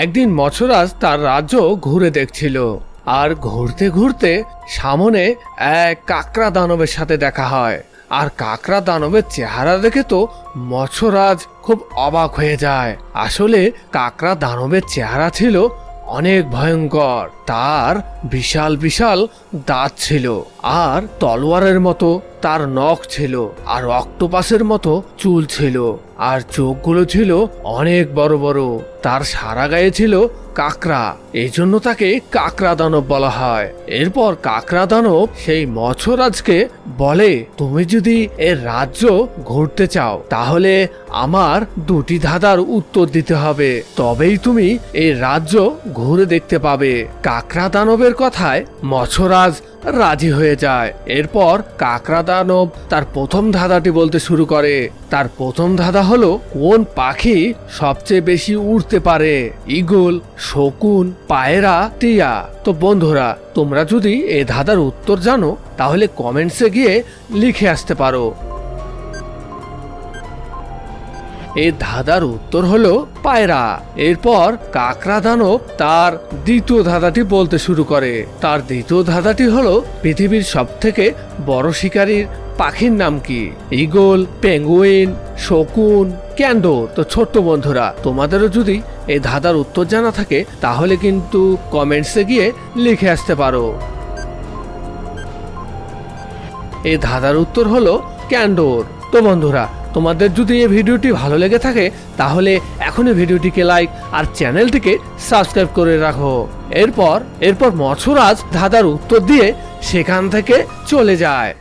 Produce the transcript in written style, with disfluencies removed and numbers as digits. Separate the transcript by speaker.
Speaker 1: একদিন মৎস্যরাজ তার রাজ্য ঘুরে দেখছিল, আর ঘুরতে ঘুরতে সামনে এক কাকড়া দানবের সাথে দেখা হয়। আর কাকড়া দানবের চেহারা দেখে তো মৎস্যরাজ খুব অবাক হয়ে যায়। আসলে কাকড়া দানবের চেহারা ছিল অনেক ভয়ঙ্কর। তার বিশাল বিশাল দাঁত ছিল, আর তলোয়ারের মতো তার নখ ছিল, আর অক্টোপাসের মতো চুল ছিল, আর চোখগুলো ছিল অনেক বড় বড়। তার সারা গায়ে ছিল কাকড়া, এই জন্য তাকে কাকড়া দানব বলা হয়। এরপর কাকড়া দানব সেই মৎস্যরাজকে বলে, তুমি যদি এর রাজ্য ঘুরতে চাও তাহলে আমার দুটি ধাঁধার উত্তর দিতে হবে, তবেই তুমি এই রাজ্য ঘুরে দেখতে পাবে। কাকড়া দানবের কথায় মৎস্যরাজ রাজি হয়ে যায়। এরপর কাকড়া দানব তার প্রথম ধাঁধাটি বলতে শুরু করে। তার প্রথম ধাঁধা হলো, কোন পাখি সবচেয়ে বেশি উড়তে পারে? ঈগল, শকুন, পায়রা, টিয়া। তো বন্ধুরা, তোমরা যদি এই ধাঁধার উত্তর জানো তাহলে কমেন্টসে গিয়ে লিখে আসতে পারো। এই ধাঁধার উত্তর হলো পায়রা। এরপর কাকড়া দানব তার দ্বিতীয় ধাঁধাটি বলতে শুরু করে। তার দ্বিতীয় ধাঁধাটি হলো, পৃথিবীর সবথেকে বড় শিকারীর পাখির নাম কি? ঈগল, পেঙ্গুইন, শকুন, ক্যান্ডোর। তো ছোট্ট বন্ধুরা, তোমাদেরও যদি এই ধাঁধার উত্তর জানা থাকে তাহলে কিন্তু কমেন্টসে গিয়ে লিখে আসতে পারো। এই ধাঁধার উত্তর হলো ক্যান্ডোর। তো বন্ধুরা, তোমাদের যদি এই ভিডিওটি ভালো লেগে থাকে তাহলে এখনই ভিডিওটিকে লাইক আর চ্যানেলটিকে সাবস্ক্রাইব করে রাখো। এরপর মৎস্যরাজ ধাঁধার উত্তর দিয়ে সেখান থেকে চলে যায়।